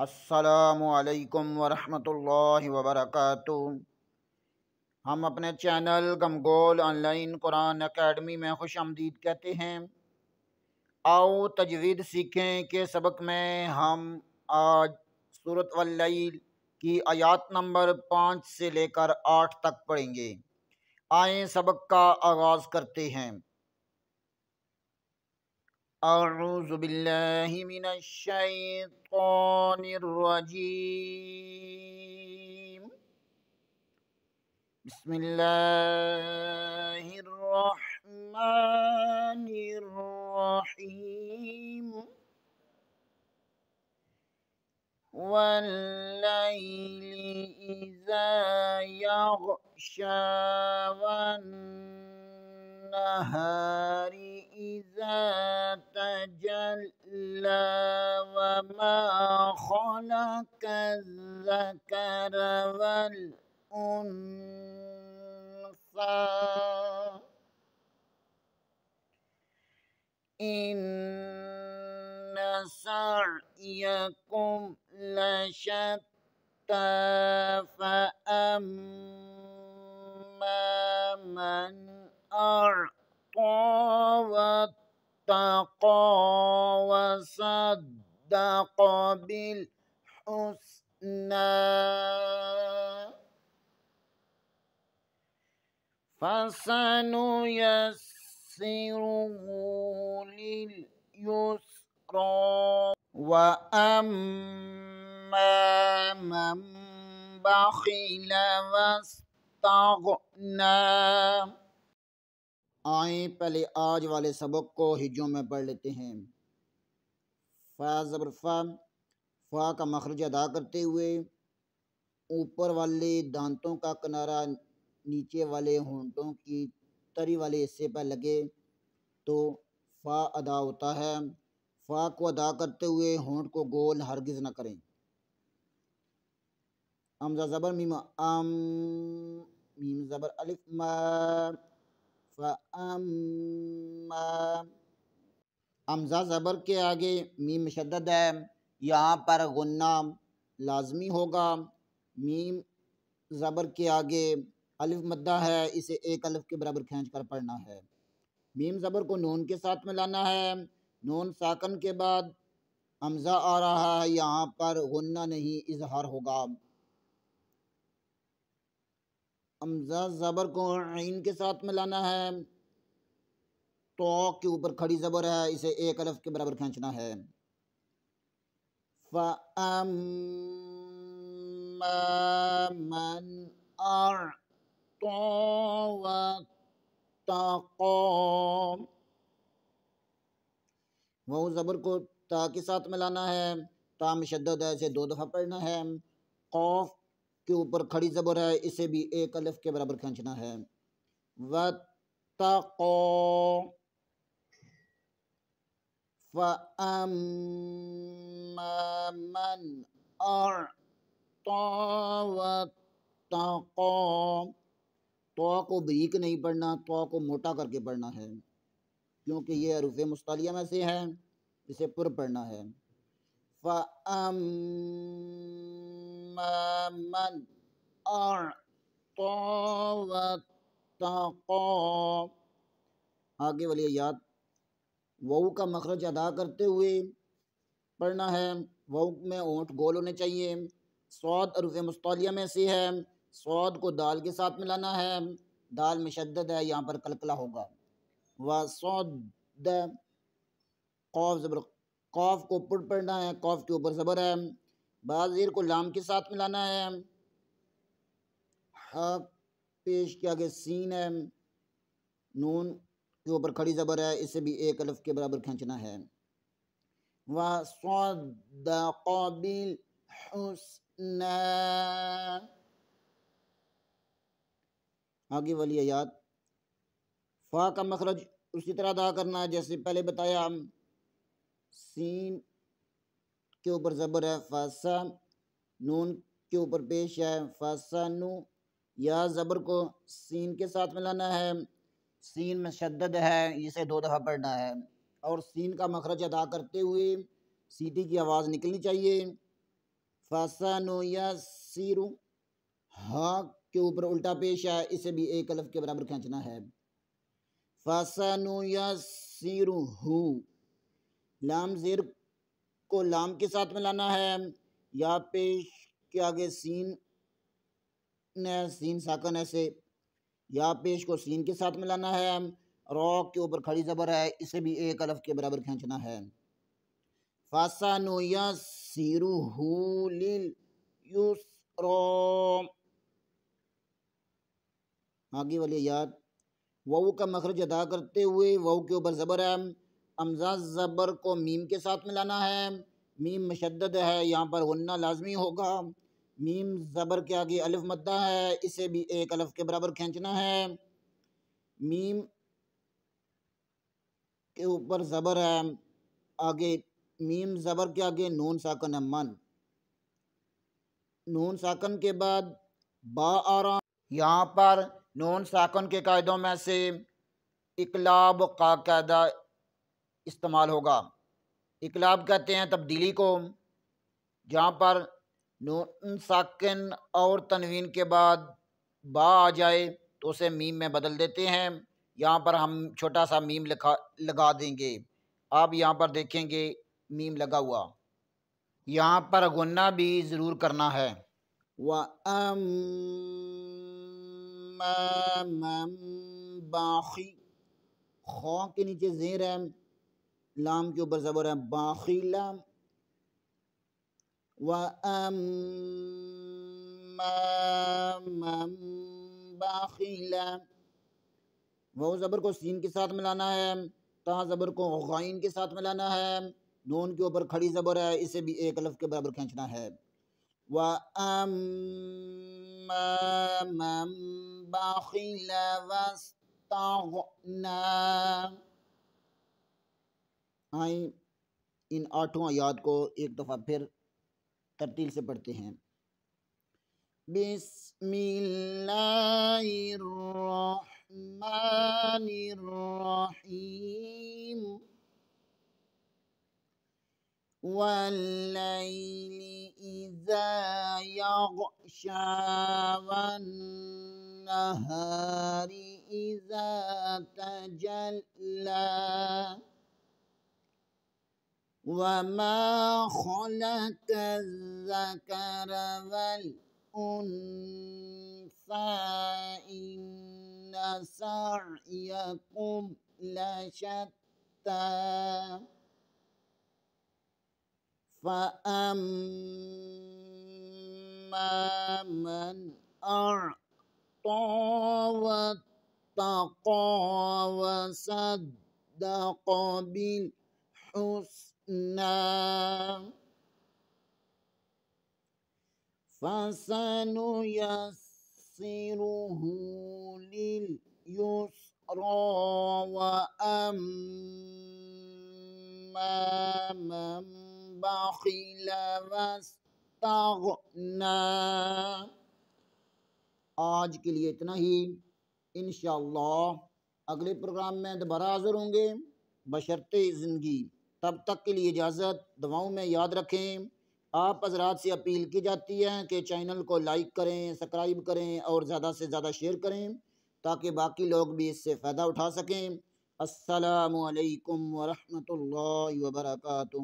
السلام علیکم ورحمۃ اللہ وبرکاتہ۔ ہم اپنے چینل گمگول آن لائن قرآن اکیڈمی میں خوش آمدید کہتے ہیں۔ آؤ تجوید سیکھیں کہ سبق میں ہم آج سورۃ واللیل کی آیات نمبر 5 سے لے کر 8 تک پڑھیں گے۔ آئیں سبق کا آغاز کرتے ہیں۔ اعوذ باللہ من الشیطان الرجیم، بسم اللہ الرحمن الرحیم۔ واللیل اذا یغشی والنہار اذا تجلی وما خلق الذکر والانثى ان سعیکم لشتی فاما من اعطى واتقى وصدق بالحسنى فسنيسره لليسرى وأما من بخل واستغنى۔ آئیں پہلے آج والے سبق کو ہجوں میں پڑھ لیتے ہیں۔ فا زبر فا، فا کا مخرج ادا کرتے ہوئے اوپر والے دانتوں کا کنارہ نیچے والے ہونٹوں کی تری والے حصے پر لگے تو فا ادا ہوتا ہے۔ فا کو ادا کرتے ہوئے ہونٹ کو گول ہرگز نہ کریں۔ حمزہ زبر میم ام، میم زبر الف ما، فاما۔ حمزہ زبر کے آگے میم مشدد ہے، یہاں پر غنہ لازمی ہوگا۔ میم زبر کے آگے الف مدہ ہے، اسے ایک الف کے برابر کھینچ کر پڑھنا ہے۔ میم زبر کو نون کے ساتھ ملانا ہے، نون ساکن کے بعد حمزہ آ رہا ہے، یہاں پر غنہ نہیں اظہار ہوگا۔ حمزہ زبر کو عین کے ساتھ ملانا ہے، تو کے اوپر کھڑی زبر ہے، اسے ایک الف کے برابر کھینچنا ہے۔ فَأَمَّا مَنْ أَعْطَى وَاتَّقَى۔ وہ زبر کو تا کے ساتھ ملانا ہے، تا مشدد ہے، اسے 2 دفعہ پڑھنا ہے۔ قوف کے اوپر کھڑی زبر ہے، اسے بھی ایک الف کے برابر کھینچنا ہے۔ وَاتَّقَى۔ فَأَمَّا مَنْ أَعْطَى وَاتَّقَى۔ تو کو بریک نہیں پڑھنا، تو کو موٹا کر کے پڑھنا ہے، کیونکہ یہ حروف مستعلیہ میں سے ہے، اسے پر پڑھنا ہے۔ فَأَمَّا مَنْ أَعْطَى وَاتَّقَى۔ آگے والی آیات واو کا مخرج ادا کرتے ہوئے پڑھنا ہے۔ واو میں ہونٹ گول ہونے چاہیے۔ صاد حروف مستعلیہ میں سے ہے، صاد کو دال کے ساتھ ملانا ہے، دال مشدد ہے، یہاں پر قلقلہ ہوگا۔ وَصَدَّ۔ قاف زبر، قاف کو پڑ پڑھنا ہے، قاف کے اوپر زبر ہے، با زیر کو لام کے ساتھ ملانا ہے، ہا پیش کے آگے سین ہے، نون کے اوپر کھڑی زبر ہے، اسے بھی ایک الف کے برابر کھینچنا ہے۔ وَصَدَّقَ بِالْحُسْنَى۔ آگے والی آیات فا کا مخرج اسی طرح ادا کرنا ہے جیسے پہلے بتایا۔ سین کے اوپر زبر ہے، فاسا، نون کے اوپر پیش ہے، فاسانو۔ یا زبر کو سین کے ساتھ ملانا ہے، سین میں شدد ہے، اسے 2 دفعہ پڑھنا ہے، اور سین کا مخرج ادا کرتے ہوئے سیٹی کی آواز نکلنی چاہیے۔ فَسَنُيَسِّرُ ہا کے اوپر الٹا پیش ہے، اسے بھی ایک الف کے برابر کھینچنا ہے۔ فَسَنُيَسِّرُهُ لام زیر کو لام کے ساتھ ملانا ہے، یا پیش کے آگے سین ساکن ایسے، یا پیش کو سین کے ساتھ ملانا ہے، رو کے اوپر کھڑی زبر ہے، اسے بھی ایک الف کے برابر کھینچنا ہے۔ فَسَنُيَسِّرُهُ لِلْيُسْرَىٰ آگے والی یاد واو کا مخرج ادا کرتے ہوئے واو کے اوپر زبر ہے، حمزہ زبر کو میم کے ساتھ ملانا ہے، میم مشدد ہے، یہاں پر غنہ لازمی ہوگا، میم زبر کے آگے الف مدہ ہے، اسے بھی ایک الف کے برابر کھینچنا ہے، میم کے اوپر زبر ہے، آگے میم زبر کے آگے نون ساکن ہے، من، نون ساکن کے بعد با آرام، یہاں پر نون ساکن کے قاعدوں میں سے اقلاب کا قاعدہ استعمال ہوگا۔ اقلاب کہتے ہیں تبدیلی کو، جہاں پر نون ساکن اور تنوین کے بعد با آ جائے تو اسے میم میں بدل دیتے ہیں، یہاں پر ہم چھوٹا سا میم لگا دیں گے، آپ یہاں پر دیکھیں گے میم لگا ہوا، یہاں پر غنہ بھی ضرور کرنا ہے۔ وَأَمَّا مَن باخی خو کے نیچے زیر ہے، لام کے اوپر زبر ہے، باخیلا، وَأَمَّا مَن باخیلا، وہ زبر کو سین کے ساتھ ملانا ہے، تا زبر کو غائن کے ساتھ ملانا ہے، نون کے اوپر کھڑی زبر ہے، اسے بھی ایک الف کے برابر کھینچنا ہے۔ وَأَمَّا مَن بَخِلَ وَاسْتَغْنَىٰ آئیں ان 8 آیات کو ایک دفعہ پھر ترتیل سے پڑھتے ہیں۔ بسم اللہ الرحمن الرحیم واللیل اذا یغشا والنہار اذا تجلی وما خلق الذکر والانثى ان سعیکم لشتى فأما من أعطى واتقى وصدق بالحسنى فسنيسره لليسرى وأما من بخل واستغنى آج کے لیے اتنا ہی، انشاءاللہ اگلے پروگرام میں دوبارہ حاضر ہوں گے بشرطِ زندگی، تب تک کے لیے اجازت، دعاؤں میں یاد رکھیں۔ آپ حضرات سے اپیل کی جاتی ہے کہ چینل کو لائک کریں، سبسکرائب کریں اور زیادہ سے زیادہ شیئر کریں تاکہ باقی لوگ بھی اس سے فائدہ اٹھا سکیں۔ السلام علیکم ورحمۃ اللہ وبرکاتہ۔